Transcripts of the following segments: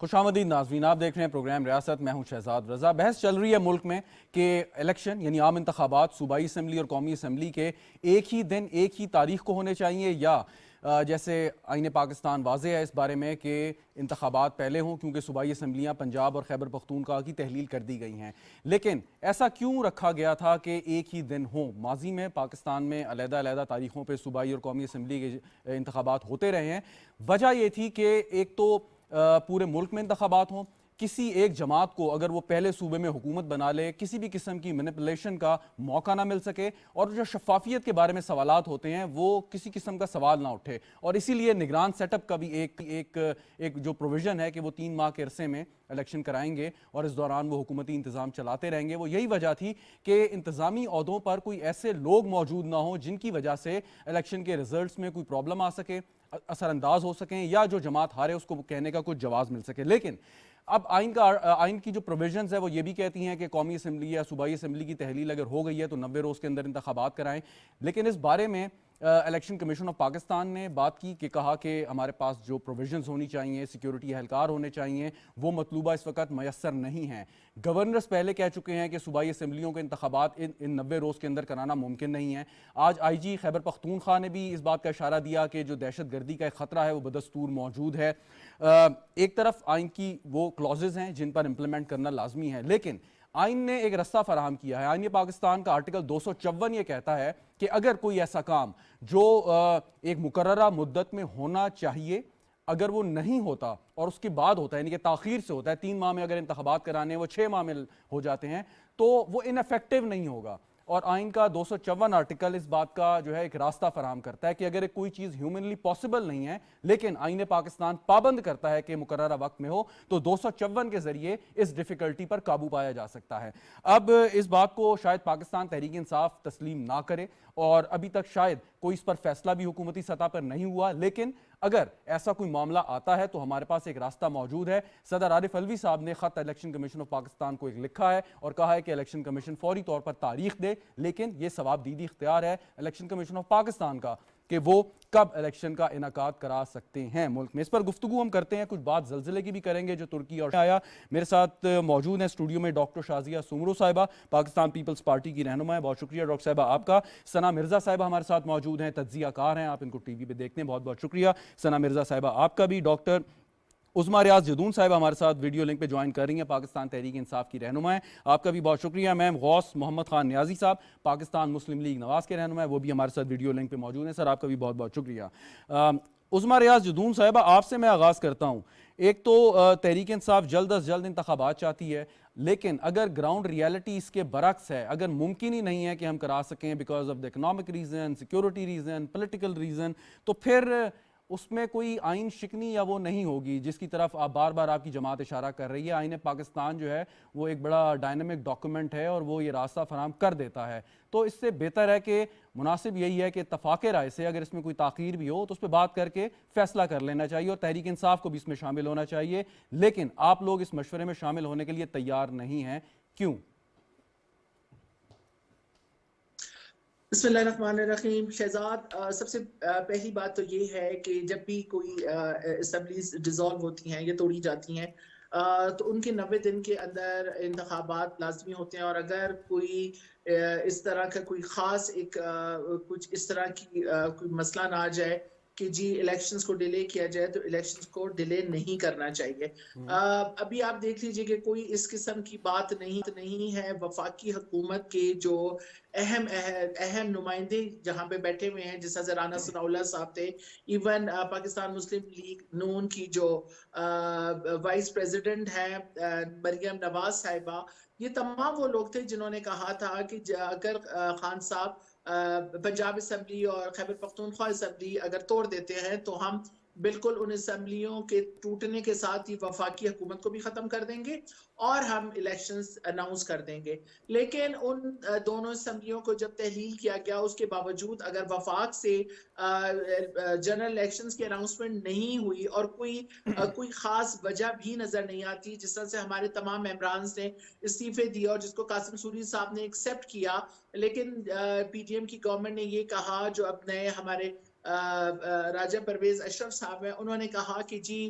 خوش آمدید ناظرین، آپ دیکھ رہے ہیں پروگرام ریاست. میں ہوں شہزاد رضا. بحث چل رہی ہے ملک میں کہ الیکشن یعنی عام انتخابات صوبائی اسمبلی اور قومی اسمبلی کے ایک ہی دن ایک ہی تاریخ کو ہونے چاہیے، یا جیسے آئین پاکستان واضح ہے اس بارے میں کہ انتخابات پہلے ہوں، کیونکہ صوبائی اسمبلیاں پنجاب اور خیبر پختونخوا کی تحلیل کر دی گئی ہیں. لیکن ایسا کیوں رکھا گیا تھا کہ ایک ہی دن ہوں؟ ماضی میں پاکستان میں علیحدہ علیحدہ تاریخوں پہ صوبائی اور قومی اسمبلی کے انتخابات ہوتے رہے ہیں. وجہ یہ تھی کہ ایک تو پورے ملک میں انتخابات ہوں، کسی ایک جماعت کو اگر وہ پہلے صوبے میں حکومت بنا لے کسی بھی قسم کی مینپولیشن کا موقع نہ مل سکے، اور جو شفافیت کے بارے میں سوالات ہوتے ہیں وہ کسی قسم کا سوال نہ اٹھے. اور اسی لیے نگران سیٹ اپ کا بھی ایک جو پروویژن ہے کہ وہ 3 ماہ کے عرصے میں الیکشن کرائیں گے اور اس دوران وہ حکومتی انتظام چلاتے رہیں گے. وہ یہی وجہ تھی کہ انتظامی عہدوں پر کوئی ایسے لوگ موجود نہ ہوں جن کی وجہ سے الیکشن کے ریزلٹس میں کوئی پرابلم آ سکے، اثر انداز ہو سکیں، یا جو جماعت ہارے اس کو کہنے کا کچھ جواز مل سکے. لیکن اب آئین کی جو پروویژنز ہے وہ یہ بھی کہتی ہیں کہ قومی اسمبلی یا صوبائی اسمبلی کی تحلیل اگر ہو گئی ہے تو 90 روز کے اندر انتخابات کرائیں. لیکن اس بارے میں الیکشن کمیشن آف پاکستان نے بات کی کہ کہا کہ ہمارے پاس جو پروویژنز ہونی چاہیے، سیکیورٹی اہلکار ہونے چاہیے، وہ مطلوبہ اس وقت میسر نہیں ہیں. گورنرز پہلے کہہ چکے ہیں کہ صوبائی اسمبلیوں کے انتخابات ان 90 روز کے اندر کرانا ممکن نہیں ہے. آج آئی جی خیبر پختونخوا نے بھی اس بات کا اشارہ دیا کہ جو دہشت گردی کا ایک خطرہ ہے وہ بدستور موجود ہے. ایک طرف آئین کی وہ کلوزز ہیں جن پر امپلیمنٹ کرنا لازمی ہے، لیکن آئین نے ایک رستہ فراہم کیا ہے. آئین پاکستان کا آرٹیکل 254 یہ کہتا ہے کہ اگر کوئی ایسا کام جو ایک مقررہ مدت میں ہونا چاہیے اگر وہ نہیں ہوتا اور اس کے بعد ہوتا ہے، یعنی کہ تاخیر سے ہوتا ہے، 3 ماہ میں اگر انتخابات کرانے وہ 6 ماہ میں ہو جاتے ہیں، تو وہ انیفیکٹو نہیں ہوگا. اور آئین کا 254 آرٹیکل اس بات کا جو ہے ایک راستہ فراہم کرتا ہے کہ اگر کوئی چیز ہیومنلی پاسبل نہیں ہے لیکن آئین پاکستان پابند کرتا ہے کہ مقررہ وقت میں ہو، تو 254 کے ذریعے اس ڈیفیکلٹی پر قابو پایا جا سکتا ہے. اب اس بات کو شاید پاکستان تحریک انصاف تسلیم نہ کرے، اور ابھی تک شاید کوئی اس پر فیصلہ بھی حکومتی سطح پر نہیں ہوا، لیکن اگر ایسا کوئی معاملہ آتا ہے تو ہمارے پاس ایک راستہ موجود ہے. صدر عارف علوی صاحب نے خط الیکشن کمیشن آف پاکستان کو ایک لکھا ہے اور کہا ہے کہ الیکشن کمیشن فوری طور پر تاریخ دے، لیکن یہ ثواب دیدی اختیار ہے الیکشن کمیشن آف پاکستان کا کہ وہ کب الیکشن کا انعقاد کرا سکتے ہیں ملک میں. اس پر گفتگو ہم کرتے ہیں، کچھ بات زلزلے کی بھی کریں گے جو ترکی اور آیا. میرے ساتھ موجود ہیں اسٹوڈیو میں ڈاکٹر شازیہ سومرو صاحبہ، پاکستان پیپلز پارٹی کی رہنما ہے. بہت شکریہ ڈاکٹر صاحبہ آپ کا. ثنا مرزا صاحبہ ہمارے ساتھ موجود ہیں، تجزیہ کار ہیں، آپ ان کو ٹی وی پہ دیکھتے ہیں. بہت بہت شکریہ ثنا مرزا صاحبہ آپ کا بھی. ڈاکٹر عظمیٰ ریاض جدون صاحبہ ہمارے ساتھ ویڈیو لنک پہ جوائن کر رہی ہیں، پاکستان تحریک انصاف کی رہنما ہے، آپ کا بھی بہت شکریہ. میم غوث محمد خان نیازی صاحب پاکستان مسلم لیگ نواز کے رہنما ہے، وہ بھی ہمارے ساتھ ویڈیو لنک پہ موجود ہیں. سر آپ کا بھی بہت بہت شکریہ. عظمیٰ ریاض جدون صاحبہ آپ سے میں آغاز کرتا ہوں. ایک تو تحریک انصاف جلد از جلد انتخابات چاہتی ہے، لیکن اگر گراؤنڈ ریالٹی اس کے برعکس ہے، اگر ممکن ہی نہیں ہے کہ ہم کرا سکیں because of the economic reason, security reason, political reason, تو پھر اس میں کوئی آئین شکنی یا وہ نہیں ہوگی جس کی طرف آپ بار بار آپ کی جماعت اشارہ کر رہی ہے. آئین پاکستان جو ہے وہ ایک بڑا ڈائنامک ڈاکومنٹ ہے اور وہ یہ راستہ فراہم کر دیتا ہے. تو اس سے بہتر ہے کہ مناسب یہی ہے کہ اتفاق رائے سے اگر اس میں کوئی تاخیر بھی ہو تو اس پہ بات کر کے فیصلہ کر لینا چاہیے، اور تحریک انصاف کو بھی اس میں شامل ہونا چاہیے. لیکن آپ لوگ اس مشورے میں شامل ہونے کے لیے تیار نہیں ہیں، کیوں؟ بسم اللہ الرحمن الرحیم. شہزاد، سب سے پہلی بات تو یہ ہے کہ جب بھی کوئی اسمبلیز ڈیزالو ہوتی ہیں یا توڑی جاتی ہیں تو ان کے 90 دن کے اندر انتخابات لازمی ہوتے ہیں. اور اگر کوئی اس طرح کا کوئی خاص کچھ اس طرح کی کوئی مسئلہ نہ آ جائے کہ جی الیکشنز کو ڈیلے کیا جائے تو الیکشنز کو ڈیلے نہیں کرنا چاہیے. ابھی آپ دیکھ لیجئے کہ کوئی اس قسم کی بات نہیں ہے. وفاقی حکومت کے جو اہم نمائندے جہاں پہ بیٹھے ہوئے ہیں، جیسا رانا ثناء اللہ صاحب تھے، ایون پاکستان مسلم لیگ نون کی جو وائس پریزیڈنٹ ہیں مریم نواز صاحبہ، یہ تمام وہ لوگ تھے جنہوں نے کہا تھا کہ اگر خان صاحب پنجاب اسمبلی اور خیبر پختونخوا اسمبلی اگر توڑ دیتے ہیں تو ہم بالکل ان اسمبلیوں کے ٹوٹنے کے ساتھ ہی وفاقی حکومت کو بھی ختم کر دیں گے اور ہم الیکشنز اناؤنس کر دیں گے. لیکن ان دونوں اسمبلیوں کو جب تحلیل کیا گیا، اس کے باوجود اگر وفاق سے جنرل الیکشنز کی اناؤنسمنٹ نہیں ہوئی اور کوئی خاص وجہ بھی نظر نہیں آتی، جس طرح سے ہمارے تمام ممبران نے استعفے دیا اور جس کو قاسم سوری صاحب نے ایکسپٹ کیا، لیکن پی ٹی ایم کی گورنمنٹ نے یہ کہا جو اب نئے ہمارے راجہ پرویز اشرف صاحب ہیں، انہوں نے کہا کہ جی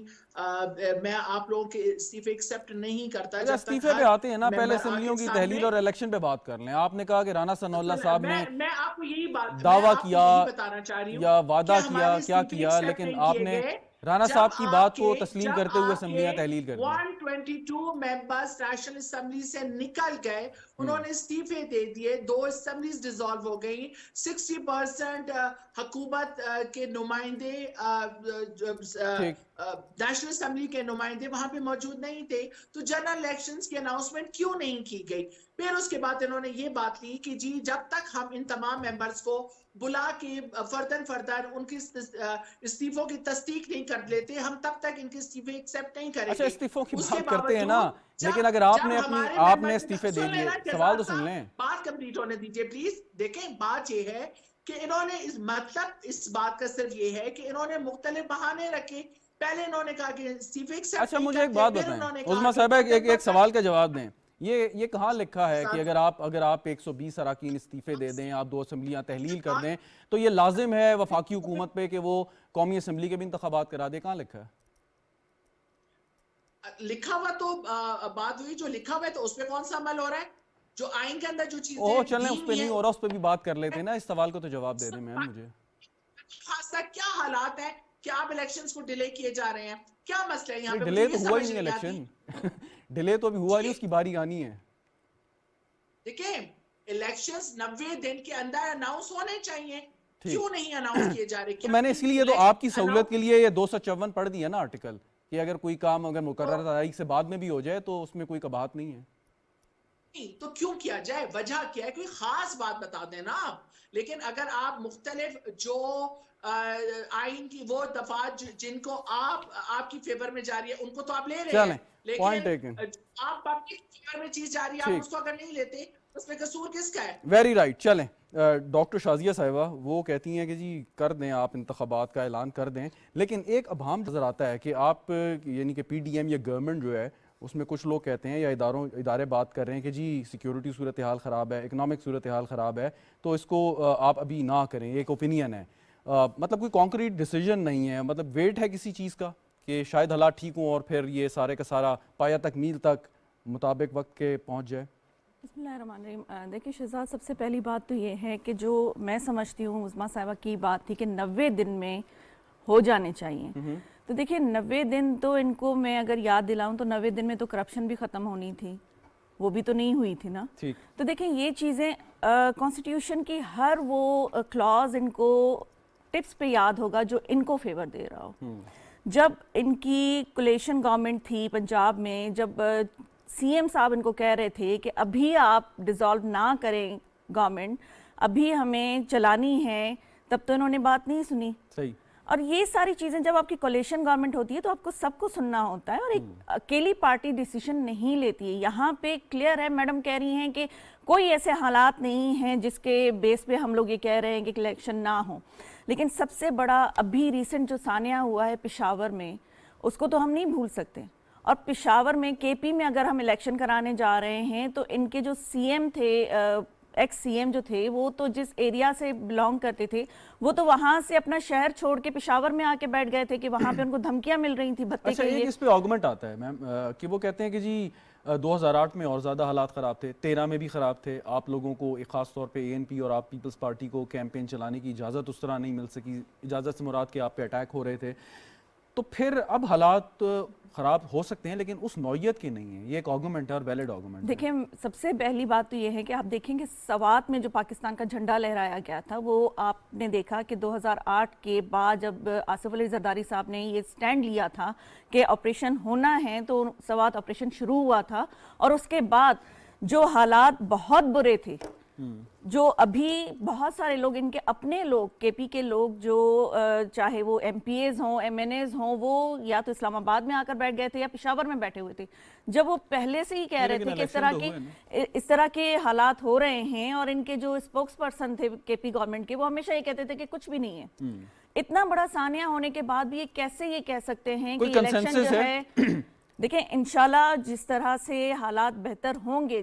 میں آپ لوگوں کے استعفے ایکسیپٹ نہیں کرتا جب تک استعفے پہ آتے ہیں نا، پہلے اسمبلیوں کی تحلیل اور الیکشن پہ بات کر لیں. آپ نے کہا کہ رانا ثناء اللہ صاحب نے میں آپ کو یہی بات دعویٰ کیا بتانا چاہ رہی ہوں یا وعدہ کہ کیا ہمارے کیا استعفے کیا، ایکسیپٹ لیکن نہیں آپ کیے نے گئے رانا جب صاحب کی بات کو آپ تسلیم کے کرتے ہوئے اسمبلیاں تحلیل کر دیں. 122 ممبرز نیشنل اسمبلی سے نکل گئے، انہوں نے استعفے دے دیے، 2 اسمبلیز ڈیزالو ہو گئی، 60% حکومت کے نمائندے ٹھیک. نیشنل اسمبلی کے نمائندے وہاں پہ موجود نہیں تھے، تو جنرل الیکشنز کی اناؤنسمنٹ کیوں نہیں کی گئی؟ پھر اس کے بعد انہوں نے یہ بات کی کہ جی جب تک ہم ان تمام ممبرز کو بلا کے فردن ان کی استعفوں کی تصدیق نہیں کر لیتے، ہم تب تک ان کے استعفے ایکسیپٹ نہیں کریں اچھا گے. استعفوں کی اس کے بات کرتے ہیں نا، باوجود لیکن اگر آپ جب نے ہمارے آپ نے ممبر استعفے دے سن دیے، لینا سوال تو شہزاد سن صاحب، لیں. بات کمپلیٹ ہونے دیجئے پلیز. دیکھیں بات یہ ہے کہ انہوں نے مطلب اس بات کا صرف یہ ہے کہ انہوں نے مختلف بہانے رکھے. پہلے انہوں نے کہا کہ استعفے ایکسیپٹ اچھا نہیں مجھے ایک کرتے، بات پھر بتائیں انہوں نے کہا عظمیٰ کہ صاحبہ، ایک سوال کا میں جواب دیں. یہ کہاں لکھا ہے کہ اگر آپ 120 اراکین استعفے دے دیں، آپ 2 اسمبلیاں تحلیل کر دیں تو یہ لازم ہے وفاقی حکومت پہ کہ وہ قومی اسمبلی کے بھی انتخابات کرا دے؟ کہاں لکھا ہے؟ لکھا ہوا تو بات ہوئی، جو لکھا ہوا ہے تو اس پہ کون سا عمل ہو رہا ہے؟ جو آئین کے اندر جو چیزیں چلیں دی اس پہ ہوئی نہیں ہیں ہو رہا، اس پہ بھی بات کر لیتے ہیں نا. اس سوال کو تو جواب دے دیں میم مجھے. خاصا کیا حالات ہیں کہ آپ الیکشنز کو ڈیلے کیے جا رہے ہیں؟ کیا مسئلہ ہے یہاں پہ؟ مجھے ڈیلے یہ تو ہوا ہی سمجھ نہیں نہیں آتی. الیکشن. ڈیلے تو ابھی ہوا نہیں، اس کی باری آنی ہے. دیکھیں الیکشنز 90 دن کے اندر اناؤنس ہونے چاہیے، ٹھیک. کیوں نہیں اناؤنس کیے جا رہے؟ تو میں نے اس لیے تو آپ کی سہولت کے لیے یہ 254 پڑھ دیا نا آرٹیکل، کہ اگر کوئی کام اگر مقررہ تاریخ سے بعد میں بھی ہو جائے تو اس میں کوئی قباحت نہیں ہے. تو کیوں کیا جائے؟ وجہ کیا ہے؟ کوئی خاص بات بتا دیں نا آپ. لیکن اگر آپ مختلف جو آئین کی وہ دفعات جن کو آپ کی فیور میں جا رہی ہے ان کو تو آپ لے رہے ہیں، چلیں پوائنٹ ٹیکن. لیکن آپ پبلک فیور میں چیز جا رہی ہے آپ اس کو اگر نہیں لیتے اس میں قصور کس کا ہے؟ Very right. چلیں ڈاکٹر شازیہ صاحبہ وہ کہتی ہیں کہ جی کر دیں، آپ انتخابات کا اعلان کر دیں، لیکن ایک ابہام نظر آتا ہے کہ آپ یعنی کہ پی ڈی ایم یا گورنمنٹ جو ہے اس میں کچھ لوگ کہتے ہیں یا ادارے بات کر رہے ہیں کہ جی سیکیورٹی صورتحال خراب ہے، اکنامک صورتحال خراب ہے، تو اس کو آپ ابھی نہ کریں. ایک اوپینین ہے، مطلب کوئی کانکریٹ ڈیسیجن نہیں ہے، مطلب ویٹ ہے کسی چیز کا کہ شاید حالات ٹھیک ہوں اور پھر یہ سارے کا سارا پایہ تکمیل تک مطابق وقت کے پہنچ جائے. بسم اللہ الرحمن الرحیم. دیکھیں شہزاد، سب سے پہلی بات تو یہ ہے کہ جو میں سمجھتی ہوں عظمیٰ صاحبہ کی بات تھی کہ 90 دن میں ہو جانے چاہیے، تو دیکھیں 90 دن تو ان کو میں اگر یاد دلاؤں تو 90 دن میں تو کرپشن بھی ختم ہونی تھی، وہ بھی تو نہیں ہوئی تھی نا. تو دیکھیں یہ چیزیں کانسٹیٹیوشن کی ہر وہ کلاز ان کو ٹپس پہ یاد ہوگا جو ان کو فیور دے رہا ہو. جب ان کی کولیشن گورنمنٹ تھی پنجاب میں، جب سی ایم صاحب ان کو کہہ رہے تھے کہ ابھی آپ ڈیزالو نہ کریں گورنمنٹ، ابھی ہمیں چلانی ہے، تب تو انہوں نے بات نہیں سنی. صحیح. اور یہ ساری چیزیں جب آپ کی کولیشن گورنمنٹ ہوتی ہے تو آپ کو سب کو سننا ہوتا ہے، اور ایک اکیلی پارٹی ڈیسیشن نہیں لیتی ہے. یہاں پہ کلیئر ہے، میڈم کہہ رہی ہیں کہ کوئی ایسے حالات نہیں ہیں جس کے بیس پہ ہم لوگ یہ کہہ رہے ہیں کہ الیکشن نہ ہو. لیکن سب سے بڑا ابھی ریسنٹ جو سانحہ ہوا ہے پشاور میں، اس کو تو ہم نہیں بھول سکتے. اور پشاور میں کے پی میں اگر ہم الیکشن کرانے جا رہے ہیں تو ان کے جو سی ایم تھے، ایکس سی ایم جو تھے، وہ تو جس ایریا سے بلانگ کرتے تھے وہ تو وہاں سے اپنا شہر چھوڑ کے پشاور میں آ کے بیٹھ گئے تھے کہ وہاں پہ ان کو دھمکیاں مل رہی تھیں بھتے کے لیے. ایک اس پہ آرگومنٹ آتا ہے میم کہ وہ کہتے ہیں کہ جی 2008 میں اور زیادہ حالات خراب تھے، 13 میں بھی خراب تھے، آپ لوگوں کو ایک خاص طور پہ اے این پی اور آپ پیپلز پارٹی کو کیمپین چلانے کی اجازت اس طرح نہیں مل سکی، اجازت سے مراد کہ آپ پہ اٹیک ہو رہے تھے. تو پھر اب حالات خراب ہو سکتے ہیں لیکن اس نوعیت کے نہیں ہیں. یہ ایک آرگومنٹ ہے اور ویلڈ آرگومنٹ ہے. دیکھیں سب سے پہلی بات تو یہ ہے کہ آپ دیکھیں کہ سوات میں جو پاکستان کا جھنڈا لہرایا گیا تھا، وہ آپ نے دیکھا کہ 2008 کے بعد جب آصف علی زرداری صاحب نے یہ سٹینڈ لیا تھا کہ آپریشن ہونا ہے تو سوات آپریشن شروع ہوا تھا. اور اس کے بعد جو حالات بہت برے تھے، جو ابھی بہت سارے لوگ، ان کے اپنے لوگ، کے پی کے لوگ، جو چاہے وہ ایم پی ایز ہوں، ایم این ایز ہوں، وہ یا تو اسلام آباد میں آ کر بیٹھ گئے تھے یا پشاور میں بیٹھے ہوئے تھے. جب وہ پہلے سے ہی کہہ رہے تھے کہ اس طرح کے حالات ہو رہے ہیں، اور ان کے جو اسپوکس پرسن تھے کے پی گورنمنٹ کے، وہ ہمیشہ یہ کہتے تھے کہ کچھ بھی نہیں ہے. اتنا بڑا سانحہ ہونے کے بعد بھی یہ کیسے کہہ سکتے ہیں کہ الیکشن جو ہے، دیکھیں انشاءاللہ جس طرح سے حالات بہتر ہوں گے،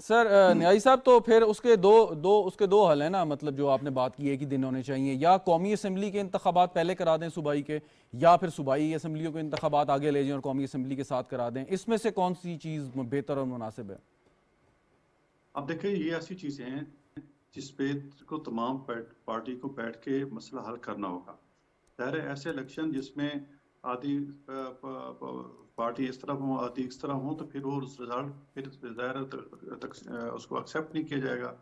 سر نیائی صاحب تو پھر اس کے دو حل ہیں نا، مطلب جو آپ نے بات کی ہے کہ دن ہونے چاہیے، یا قومی اسمبلی کے انتخابات پہلے کرا دیں صوبائی کے، یا پھر صوبائی اسمبلیوں کے انتخابات آگے لے جائیں اور قومی اسمبلی کے ساتھ کرا دیں. اس میں سے کون سی چیز بہتر اور مناسب ہے؟ اب دیکھیں یہ ایسی چیزیں ہیں جس پہ کو تمام پارٹی کو بیٹھ کے مسئلہ حل کرنا ہوگا. ظاہر ہے ایسے الیکشن جس میں آدھی پارٹی اس طرف ہوں آدھی اس طرح ہوں تو پھر وہ رزلٹ پھر ظاہر اس کو ایکسیپٹ نہیں کیا جائے گا،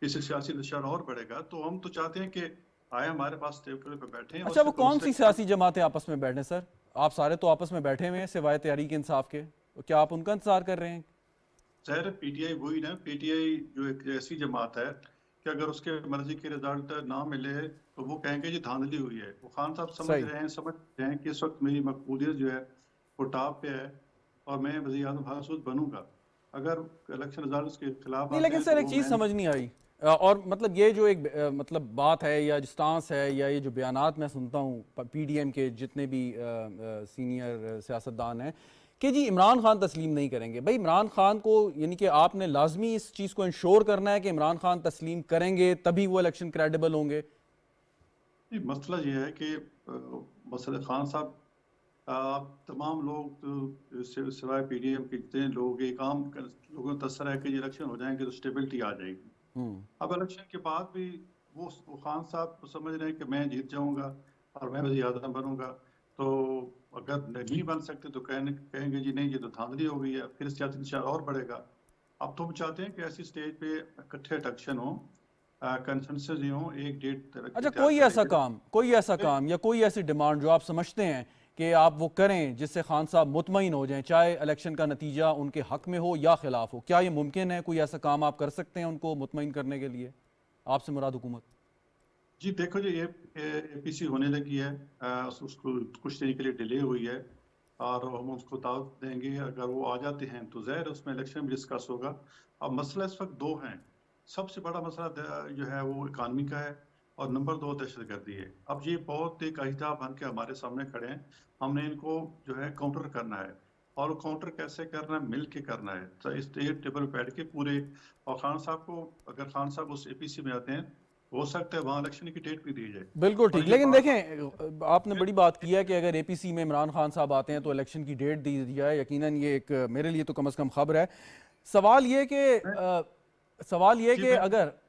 اس سے سیاسی دشار اور بڑھے گا. تو ہم تو چاہتے ہیں کہ آئے ہمارے پاس ٹیبل پہ بیٹھیں. اچھا وہ کون سی سیاسی جماعتیں آپس میں بیٹھیں سر؟ آپ سارے تو آپس میں بیٹھے ہوئے ہیں سوائے تحریک انصاف کے، کیا آپ ان کا انتظار کر رہے ہیں؟ ظاہر پی ٹی آئی وہی نا، پی ٹی آئی جو ایک ایسی جماعت ہے کہ اگر اس کے مرضی کے رزلٹ نہ ملے تو وہ کہیں گے جی دھاندلی ہوئی ہے. وہ خان صاحب سمجھ رہے ہیں کہ اس وقت میری مقبولیت جو ہے وہ ٹاپ پہ ہے اور میں وزیر اعظم حاصل بنوں گا. اگر الیکشن رزلٹ اس کے خلاف نہیں لیکن سر ایک چیز سمجھ نہیں آئی، اور مطلب یہ جو ایک مطلب بات ہے یا سٹانس ہے یا یہ جو بیانات میں سنتا ہوں پی ڈی ایم کے جتنے بھی سینئر سیاستدان ہیں کہ جی عمران خان تسلیم نہیں کریں گے. بھائی عمران خان کو یعنی کہ آپ نے لازمی اس چیز کو انشور کرنا ہے کہ عمران خان تسلیم کریں گے تبھی وہ الیکشن کریڈیبل ہوں گے. مسئلہ یہ ہے کہ مسئلہ خان صاحب تمام لوگ سوائے پی ڈی ایم کے جتنے لوگ ایک عام لوگوں کو تصور ہے کہ یہ الیکشن ہو جائیں گے تو اسٹیبلٹی آ جائے گی. اب الیکشن کے بعد بھی وہ خان صاحب سمجھ رہے ہیں کہ میں جیت جاؤں گا اور میں وزیر اعظم بنوں گا. تو اگر نہیں بن سکتے تو کہیں گے جی نہیں یہ تو دھاندلی ہو گئی ہے، پھر سیاسی انتشار اور بڑھے گا. اب تو ہم چاہتے ہیں کہ ایسی سٹیج پہ اکٹھے الیکشن ہوں، کنسنسس ہی ہوں، ایک ڈیٹ. اچھا کوئی ایسا کام یا کوئی ایسی ڈیمانڈ جو آپ سمجھتے ہیں کہ آپ وہ کریں جس سے خان صاحب مطمئن ہو جائیں، چاہے الیکشن کا نتیجہ ان کے حق میں ہو یا خلاف ہو، کیا یہ ممکن ہے؟ کوئی ایسا کام آپ کر سکتے ہیں ان کو مطمئن کرنے کے لیے، آپ سے مراد حکومت؟ جی دیکھو جی اے پی سی ہونے لگی ہے، اس کو کچھ دن کے لیے ڈیلے ہوئی ہے اور ہم اس کو دعوت دیں گے. اگر وہ آ جاتے ہیں تو ظاہر اس میں الیکشن بھی ڈسکس ہوگا. اب مسئلہ اس وقت دو ہیں. سب سے بڑا مسئلہ جو ہے وہ اکانومی کا ہے اور نمبر 2 دہشت گردی ہے. اب یہ بہت ایک عہدہ بن کے ہمارے سامنے کھڑے ہیں. ہم نے ان کو جو ہے کاؤنٹر کرنا ہے، اور کاؤنٹر کیسے کرنا ہے؟ مل کے کرنا ہے. تو اس ٹیبل بیٹھ کے پورے، اور خان صاحب کو اگر خان صاحب اس اے پی سی میں آتے ہیں ہو سکتا ہے وہاں الیکشن کی ڈیٹ بھی دی جائے. بالکل ٹھیک، لیکن دیکھیں آپ نے بڑی بات کی ہے کہ اگر اے پی سی میں عمران خان صاحب آتے ہیں تو الیکشن کی ڈیٹ دی جائے. یقیناً یہ ایک میرے لیے تو کم از کم خبر ہے. سوال یہ کہ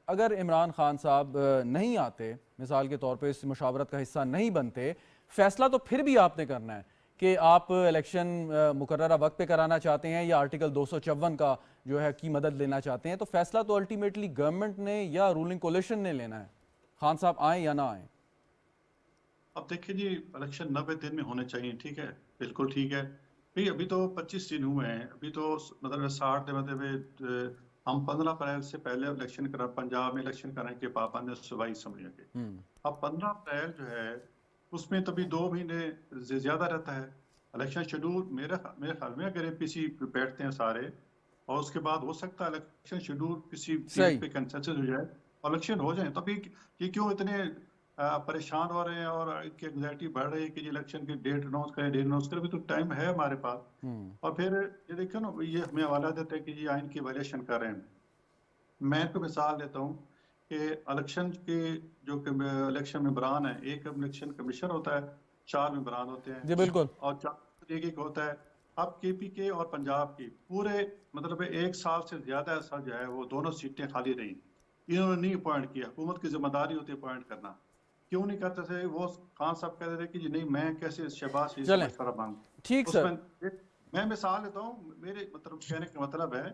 اگر عمران خان صاحب نہیں آتے، مثال کے طور پہ اس مشاورت کا حصہ نہیں بنتے، فیصلہ تو پھر بھی آپ نے کرنا ہے کہ آپ الیکشن مقررہ وقت پہ کرانا چاہتے ہیں یا آرٹیکل 254 کا جو ہے کی مدد لینا چاہتے ہیں. تو فیصلہ تو الٹیمیٹلی گورنمنٹ نے یا رولنگ کولیشن نے لینا ہے، خان صاحب آئیں یا نہ آئیں. اب دیکھیں جی الیکشن 90 دن میں ہونے چاہیے، ٹھیک ہے، بالکل ٹھیک ہے. ابھی تو 25 دن ہوئے ہیں، ابھی تو مطلب 60 مطلب ہم 15 اپریل سے پہلے الیکشن پنجاب میں الیکشن کرنے کے پابند صوبائی اسمبلیوں کے. اب 15 اپریل جو ہے اس میں تبھی 2 مہینے زیادہ رہتا ہے. الیکشن شیڈول میرے خیال میں اگر اے پی سی بیٹھتے ہیں سارے اور اس کے بعد ہو سکتا ہے الیکشن شیڈول کسی پہ کنسنسس ہو جائے اور الیکشن ہو جائیں. تبھی یہ کیوں اتنے پریشان ہو رہے ہیں اور ان کی انگزائٹی بڑھ رہی ہے کہ الیکشن کی ڈیٹ اناؤنس کریں بھی تو ٹائم ہے ہمارے پاس. اور پھر یہ دیکھیں نا، یہ ہمیں حوالہ دیتے ہیں کہ یہ آئین کی وائلیشن کر رہے ہیں. میں کو مثال دیتا ہوں کہ الیکشن کے جو الیکشن ممبران ہیں، ایک الیکشن کمیشن ہوتا ہے، 4 ممبران ہوتے ہیں جی بالکل، اور 4 ایک ہوتا ہے. اب کے پی کے اور پنجاب کی پورے مطلب 1 سال سے زیادہ ایسا جو ہے وہ دونوں سیٹیں خالی رہیں. انہوں نے نہیں اپوائنٹ کیا. حکومت کی ذمہ داری ہوتی ہے اپوائنٹ کرنا. کیوں نہیں کرتے تھے؟ وہ خان صاحب کہتے تھے کہ جی نہیں میں کیسے شہباز شریف سے مشورہ مانگوں. ٹھیک سر، میں مثال لیتا ہوں. میرے مطلب کہنے کا مطلب ہے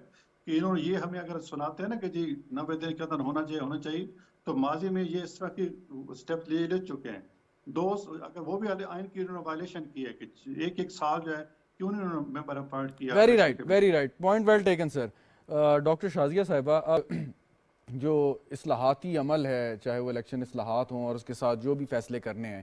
کہ انہوں نے یہ ہمیں اگر سناتے ہیں نا کہ جی 90 دن کے اندر ہونا چاہیے تو ماضی میں یہ اس طرح کی اسٹیپ لے چکے ہیں. اگر وہ بھی آئین کی انہوں نے وائلیشن کی ہے کہ ایک سال جو ہے کیوں نہیں انہوں نے ممبر اپوائنٹ کیا. Very right, point well taken sir. Doctor Shazia صاحبہ، جو اصلاحاتی عمل ہے چاہے وہ الیکشن اصلاحات ہوں اور اس کے ساتھ جو بھی فیصلے کرنے ہیں،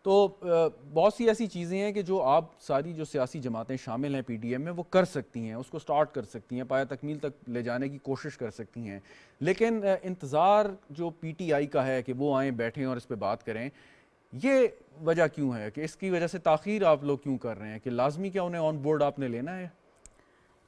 تو بہت سی ایسی چیزیں ہیں کہ جو آپ ساری جو سیاسی جماعتیں شامل ہیں پی ڈی ایم میں وہ کر سکتی ہیں، اس کو سٹارٹ کر سکتی ہیں، پایہ تکمیل تک لے جانے کی کوشش کر سکتی ہیں. لیکن انتظار جو پی ٹی آئی کا ہے کہ وہ آئیں بیٹھیں اور اس پہ بات کریں، یہ وجہ کیوں ہے کہ اس کی وجہ سے تاخیر آپ لوگ کیوں کر رہے ہیں؟ کہ لازمی کیا انہیں آن بورڈ آپ نے لینا ہے؟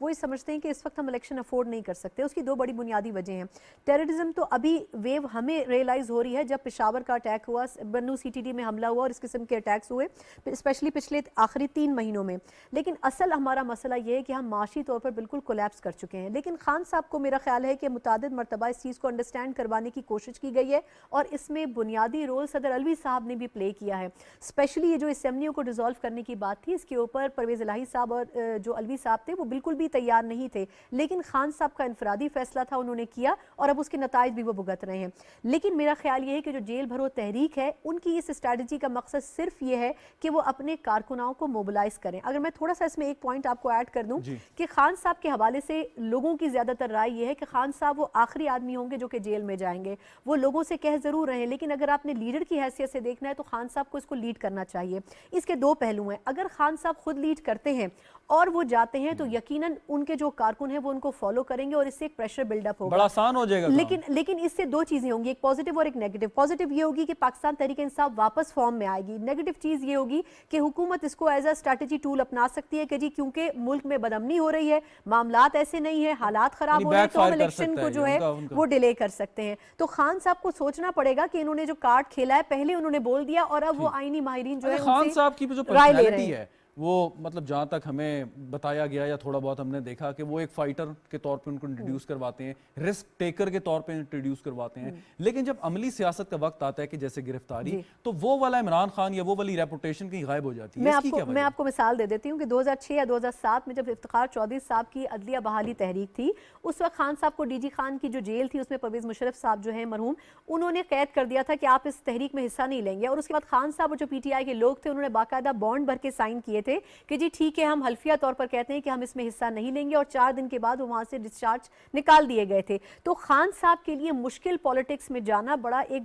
وہ یہ سمجھتے ہیں کہ اس وقت ہم الیکشن افورڈ نہیں کر سکتے. اس کی دو بڑی بنیادی وجہ ہیں. ٹیررزم تو ابھی ویو ہمیں ریئلائز ہو رہی ہے جب پشاور کا اٹیک ہوا, بنو سی ٹی ڈی میں حملہ ہوا اور اس قسم کے اٹیکس ہوئے اسپیشلی پچھلے آخری 3 مہینوں میں. لیکن اصل ہمارا مسئلہ یہ ہے کہ ہم معاشی طور پر بالکل کولیپس کر چکے ہیں. لیکن خان صاحب کو میرا خیال ہے کہ متعدد مرتبہ اس چیز کو انڈرسٹینڈ کروانے کی کوشش کی گئی ہے اور اس میں بنیادی رول صدر الوی صاحب نے بھی پلے کیا ہے. اسپیشلی یہ جو اسمبلیوں کو ڈیزالو کرنے کی بات تھی, اس کے اوپر پرویز الہی صاحب اور جو الوی صاحب تھے وہ بالکل بھی تیار نہیں تھے, لیکن خان صاحب کا انفرادی فیصلہ تھا, انہوں نے کیا اور اب اس کے نتائج بھی وہ بھگت رہے ہیں. لیکن میرا خیال یہ ہے کہ جو جیل بھرو تحریک ہے ان کی اس اسٹریٹجی کا مقصد صرف یہ ہے کہ وہ اپنے کارکناؤں کو موبلائز کریں. اگر میں تھوڑا سا اس میں ایک پوائنٹ آپ کو ایڈ کر دوں کہ خان صاحب کے حوالے سے لوگوں کی زیادہ تر رائے یہ ہے کہ خان صاحب وہ آخری آدمی ہوں گے جو کہ جیل میں جائیں گے. وہ لوگوں سے کہہ ضرور رہے ہیں, لیکن اگر آپ نے لیڈر کی حیثیت سے دیکھنا ہے تو خان صاحب کو اس کو لیڈ کرنا چاہیے. اس کے 2 پہلو ہیں. اگر خان صاحب خود لیڈ کرتے ہیں اور وہ جاتے ہیں تو یقیناً ان کے جو کارکن ہیں وہ ان کو فالو کریں گے اور اس سے ایک پریشر بلڈ اپ ہوگا, بڑا آسان ہو جائے گا. لیکن اس سے 2 چیزیں ہوں گی, ایک پازیٹیو اور ایک نیگیٹو. پازیٹیو یہ ہوگی کہ پاکستان تحریک انصاف واپس فارم میں آئے گی. نیگیٹو چیز یہ ہوگی کہ حکومت اس کو ایز اے اسٹریٹجی ٹول اپنا سکتی ہے کہ جی کیونکہ ملک میں بدامنی ہو رہی ہے, معاملات ایسے نہیں ہیں, حالات خراب ہو رہے ہیں, تو ہم الیکشن کو جو ہے وہ ڈیلے کر سکتے ہیں. تو خان صاحب کو سوچنا پڑے گا کہ انہوں نے جو کارڈ کھیلا ہے پہلے انہوں نے بول دیا اور اب وہ آئینی ماہرین جو ہے خان صاحب کی جو پرسنالٹی ہے وہ مطلب جہاں تک ہمیں بتایا گیا یا تھوڑا بہت ہم نے دیکھا کہ وہ ایک فائٹر کے طور پہ ان کو انٹروڈیوس کرواتے ہیں, رسک ٹیکر کے طور پہ انٹروڈیوس کرواتے ہیں. لیکن جب عملی سیاست کا وقت آتا ہے کہ جیسے گرفتاری, تو وہ والا عمران خان یا وہ والی ریپوٹیشن کہیں غائب ہو جاتی ہے. میں آپ کو مثال دے دیتی ہوں کہ 2006 یا 2007 میں جب افتخار چودھری صاحب کی عدلیہ بحالی تحریک تھی, اس وقت خان صاحب کو ڈی جی خان کی جو جیل تھی اس میں پرویز مشرف صاحب جو ہیں مرحوم, انہوں نے قید کر دیا تھا کہ آپ اس تحریک میں حصہ نہیں لیں گے. اور اس کے بعد خان صاحب اور جو پی ٹی آئی کے لوگ تھے انہوں نے باقاعدہ بانڈ بھر کے سائن کیے تھے کہ جی ٹھیک ہے ہم حلفیہ طور پر کہتے ہیں کہ ہم اس میں حصہ نہیں لیں گے, اور 4 دن کے بعد وہ وہاں سے ڈسچارج نکال دیے گئے تھے. تو خان صاحب کے لیے مشکل پالیٹکس میں جانا بڑا ایک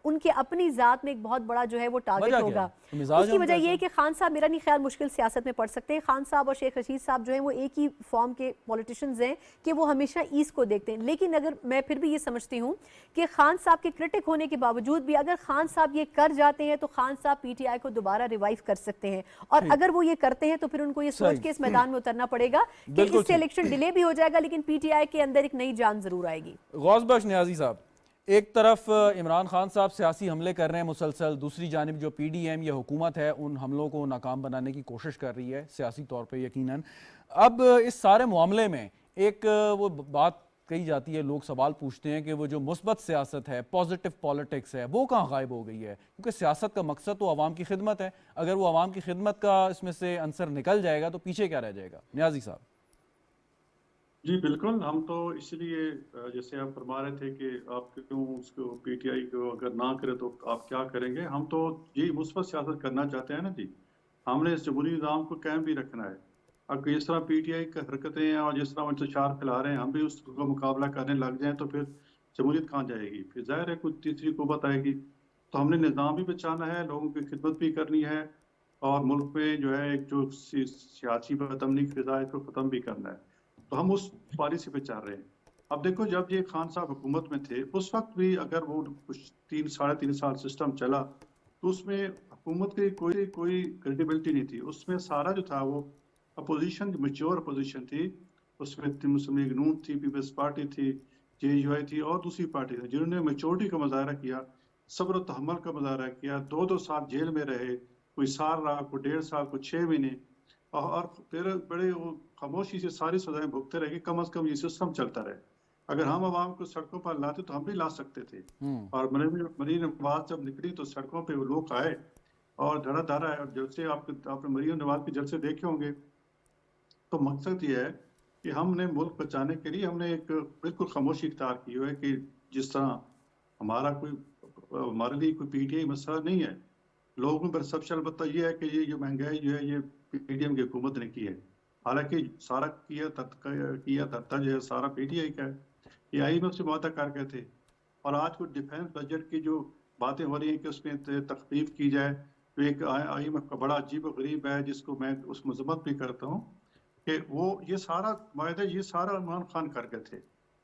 ان کے اپنی ذات میں ایک بہت بڑا جو ہے وہ ٹارگٹ ہوگا. اس کی وجہ یہ ہے کہ خان صاحب میرا نہیں خیال مشکل سیاست میں پڑ سکتے ہیں. خان صاحب اور شیخ رشید صاحب جو ہیں وہ ایک ہی فارم کے پولیٹیشنز ہیں کہ وہ ہمیشہ ایسٹ کو دیکھتے ہیں. لیکن اگر میں پھر بھی یہ سمجھتی ہوں کہ خان صاحب کے کرٹک ہونے کے باوجود بھی اگر خان صاحب یہ کر جاتے ہیں تو خان صاحب پی ٹی آئی کو دوبارہ ریوائیو کر سکتے ہیں, اور اگر وہ یہ کرتے ہیں تو پھر ان کو یہ سوچ کے اس میدان میں اترنا پڑے گا کہ اس سے الیکشن ڈیلے بھی ہو جائے گا لیکن پی ٹی آئی کے اندر ایک نئی جان ضرور آئے گی. غوث بخش نیازی صاحب, ایک طرف عمران خان صاحب سیاسی حملے کر رہے ہیں مسلسل, دوسری جانب جو پی ڈی ایم یا حکومت ہے ان حملوں کو ناکام بنانے کی کوشش کر رہی ہے سیاسی طور پہ یقیناً. اب اس سارے معاملے میں ایک وہ بات کہی جاتی ہے, لوگ سوال پوچھتے ہیں کہ وہ جو مثبت سیاست ہے, پازیٹیو پالیٹکس ہے, وہ کہاں غائب ہو گئی ہے؟ کیونکہ سیاست کا مقصد تو عوام کی خدمت ہے. اگر وہ عوام کی خدمت کا اس میں سے عنصر نکل جائے گا تو پیچھے کیا رہ جائے گا؟ نیازی صاحب. جی بالکل, ہم تو اس لیے جیسے آپ فرما رہے تھے کہ آپ کیوں اس کو پی ٹی آئی کو اگر نہ کرے تو آپ کیا کریں گے. ہم تو جی مثبت سیاست کرنا چاہتے ہیں نا جی. ہم نے اس جمہوری نظام کو قائم بھی رکھنا ہے. اب جس طرح پی ٹی آئی کی حرکتیں ہیں اور جس طرح انتشار پھیلا رہے ہیں, ہم بھی اس کو مقابلہ کرنے لگ جائیں تو پھر جمہوریت کہاں جائے گی؟ پھر ظاہر ہے کوئی تیسری قوت آئے گی. تو ہم نے نظام بھی بچانا ہے, لوگوں کی خدمت بھی کرنی ہے, اور ملک میں جو ہے ایک جو سیاسی بدامنی کی فضا ہے اس کو ختم بھی کرنا ہے. تو ہم اس پالیسی پہ چل رہے ہیں. اب دیکھو, جب یہ خان صاحب حکومت میں تھے اس وقت بھی اگر وہ کچھ 3-3.5 سال سسٹم چلا تو اس میں حکومت کی کوئی کریڈیبلٹی نہیں تھی. اس میں سارا جو تھا وہ اپوزیشن, میچور اپوزیشن تھی. اس میں مسلم لیگ نون تھی, پیپلز پارٹی تھی, جے یو آئی تھی, اور دوسری پارٹی تھی, جنہوں نے میچورٹی کا مظاہرہ کیا, صبر و تحمل کا مظاہرہ کیا. 2-2 سال جیل میں رہے, کوئی سال رہا, کوئی 1.5 سال, کوئی 6 مہینے, اور پھر بڑے خاموشی سے ساری سزائیں بھگتے رہے کہ کم از کم یہ سسٹم چلتا رہے. اگر ہم عوام کو سڑکوں پر لاتے تو ہم بھی لا سکتے تھے. اور مریم نواز جب نکلی تو سڑکوں پہ وہ لوگ آئے اور دھڑا دھڑا ہے. اور جلسے آپ نے مریم نواز کے جلسے دیکھے ہوں گے, تو مقصد یہ ہے کہ ہم نے ملک بچانے کے لیے ہم نے ایک بالکل خاموشی اختیار کی ہے کہ جس طرح ہمارے لیے کوئی پی ٹی آئی مسئلہ نہیں ہے. لوگوں میں پرسپشن البتہ یہ ہے کہ یہ جو مہنگائی جو ہے یہ پی ٹی ایم کی حکومت نے کی ہے, حالانکہ سارا کیا دھرتا جو ہے سارا پی ٹی آئی کا ہے. یہ آئی ایم ایف سے معاہدہ کر گئے تھے. اور آج کو ڈیفینس بجٹ کی جو باتیں ہو رہی ہیں کہ اس میں تخفیف کی جائے, تو ایک آئی ایم ایف کا بڑا عجیب و غریب ہے جس کو میں اس مذمت بھی کرتا ہوں کہ وہ یہ سارا معاہدہ یہ سارا عمران خان کر گئے تھے.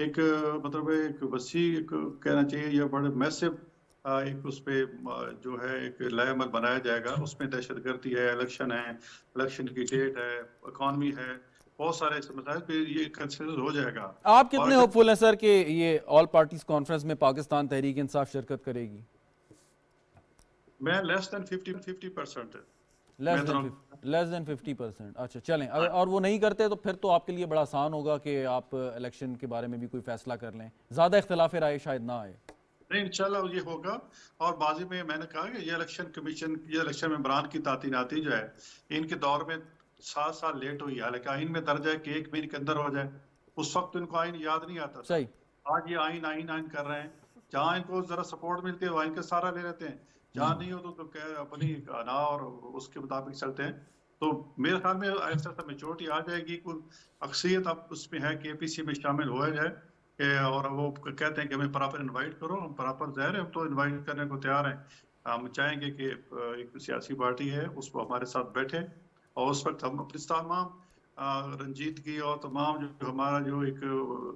ایک مطلب ایک وسیع کہنا چاہیے یا بڑے میسو ایک اس پہ جو ہے ایک لائے عمل بنایا جائے گا. اس میں دہشت گردی ہے, الیکشن ہے, الیکشن کی ڈیٹ ہے, اکانومی ہے, بہت سارے ایسے مسائل پہ یہ کنسیڈر ہو جائے گا. آپ کتنے ہوپ فل ہیں سر کہ یہ آل پارٹیز کانفرنس میں پاکستان تحریک انصاف شرکت کرے گی؟ میں لیس دین 50%. لیس دین 50%. اچھا چلیں, اور وہ نہیں کرتے تو پھر تو آپ کے لیے بڑا آسان ہوگا کہ آپ الیکشن کے بارے میں بھی کوئی فیصلہ کر لیں, زیادہ اختلاف رائے شاید نہ آئے. نہیں انشاءاللہ یہ ہوگا. اور بازی میں نے کہا کہ یہ الیکشن کمیشن, یہ الیکشن ممبران کی تعیناتی جو ہے ان کے دور میں 7 سال لیٹ ہوئی, حالانکہ آئین میں درج ہے کہ 1 مہینے کے اندر ہو جائے. اس وقت ان کو آئین یاد نہیں آتا تھا. صحیح. آج یہ آئین کر رہے ہیں. جہاں ان کو ذرا سپورٹ ملتی ہے وہ آئین کا سہارا لے لیتے ہیں, جہاں نہیں ہو تو اپنی انا اور اس کے مطابق چلتے ہیں. تو میرے خیال میں ایسا میچورٹی آ جائے گی, کوئی اکثریت اب اس میں ہے کہ اے پی سی میں شامل ہوا جائے. اور وہ کہتے ہیں کہ ہمیں پراپر انوائٹ کرو, ہم پراپر ظاہر ہے ہم تو انوائٹ کرنے کو تیار ہیں. ہم چاہیں گے کہ ایک سیاسی پارٹی ہے اس کو ہمارے ساتھ بیٹھے, اور اس وقت ہم اپنی تمام رنجیدگی اور تمام جو ہمارا جو ایک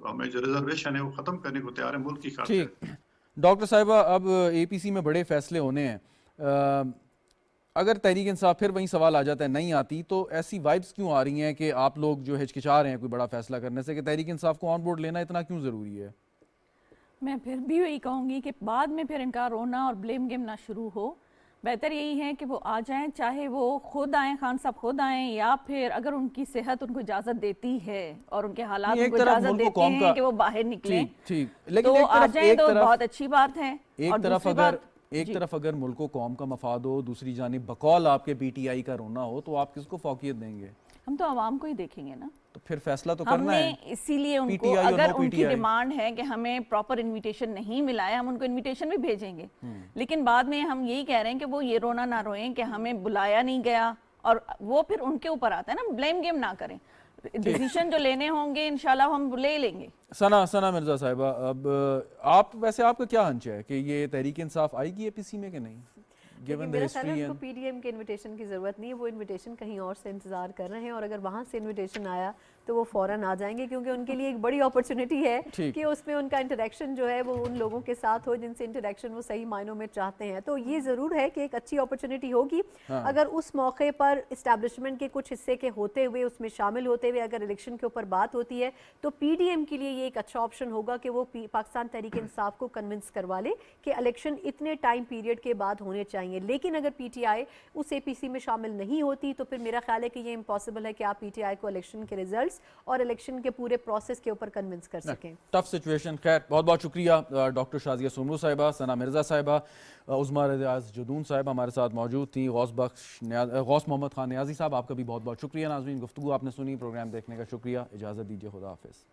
ہمیں جو ریزرویشن ہے وہ ختم کرنے کو تیار ہے ملک کی خاطر. ٹھیک. ڈاکٹر صاحبہ, اب اے پی سی میں بڑے فیصلے ہونے ہیں. اگر تحریک انصاف پھر وہیں سوال آ جاتا ہے نہیں آتی, تو ایسی وائبس کیوں آ رہی ہیں کہ آپ لوگ جو ہچکچا رہے ہیں کوئی بڑا فیصلہ کرنے سے, کہ تحریک انصاف کو آن بورڈ لینا اتنا کیوں ضروری ہے؟ میں پھر بھی یہی کہوں گی کہ بعد میں پھر ان کا رونا اور بلیم گیم نہ شروع ہو. بہتر یہی ہے کہ وہ آ جائیں, چاہے وہ خود آئیں, خان صاحب خود آئیں, یا پھر اگر ان کی صحت ان کو اجازت دیتی ہے اور ان کے حالات ان کو اجازت دیتے ہیں کہ وہ باہر نکلیں, تو آ جائیں تو بہت اچھی بات ہے. ایک طرف اگر ملک و قوم کا مفاد ہو, دوسری جانب بقول آپ کے پی ٹی آئی کا رونا ہو, تو آپ کس کو فوقیت دیں گے؟ ہم تو عوام کو ہی دیکھیں گے نا. تو پھر فیصلہ تو کرنا ہے. ہم نے اسی لیے ان کو, اگر ان کی ڈیمانڈ ہے کہ ہمیں پراپر انویٹیشن نہیں ملا ہے, ہم ان کو انویٹیشن بھی بھیجیں گے, لیکن بعد میں ہم یہی کہہ رہے ہیں کہ وہ یہ رونا نہ روئیں کہ ہمیں بلایا نہیں گیا, اور وہ پھر ان کے اوپر آتا ہے نا. بلیم گیم نہ کریں, ڈیسیشن جو لینے ہوں گے انشاءاللہ ہم لے لیں گے. ثنا مرزا صاحبہ, اب آپ ویسے آپ کا کیا ہنچ ہے کہ یہ تحریک انصاف آئے گی اے پی سی میں کہ نہیں؟ میرا خیال ہے ان کو پی ڈی ایم کے انویٹیشن کی ضرورت نہیں ہے, وہ انویٹیشن کہیں اور سے انتظار کر رہے ہیں, اور اگر وہاں سے انویٹیشن آیا تو وہ فوراً آ جائیں گے, کیونکہ ان کے لیے ایک بڑی اپرچونٹی ہے کہ اس میں ان کا انٹریکشن جو ہے وہ ان لوگوں کے ساتھ ہو جن سے انٹریکشن وہ صحیح معنوں میں چاہتے ہیں. تو یہ ضرور ہے کہ ایک اچھی اپرچونٹی ہوگی اگر اس موقع پر اسٹیبلشمنٹ کے کچھ حصے کے ہوتے ہوئے, اس میں شامل ہوتے ہوئے اگر الیکشن کے اوپر بات ہوتی ہے, تو پی ڈی ایم کے لیے یہ ایک اچھا آپشن ہوگا کہ وہ پاکستان تحریک انصاف کو کنونس کروا لے کہ الیکشن اتنے ٹائم پیریڈ کے بعد ہونے چاہیے. لیکن اگر پی ٹی آئی اس اے پی سی میں شامل نہیں ہوتی تو پھر میرا خیال ہے کہ یہ امپاسبل ہے کہ آپ پی ٹی آئی کو الیکشن کے ریزلٹس اور الیکشن کے پورے پروسیس کے اوپر کنونس کر سکیں. Tough situation. خیر, بہت بہت شکریہ ڈاکٹر شازیہ سومرو صاحبہ, ثنا مرزا صاحبہ, عظمیٰ ریاض جدون صاحبہ ہمارے ساتھ موجود تھیں, غوث محمد خان نیازی صاحب, آپ کا بھی بہت بہت شکریہ. ناظرین, گفتگو آپ نے سنی, پروگرام دیکھنے کا شکریہ, اجازت دیجیے, خدا حافظ.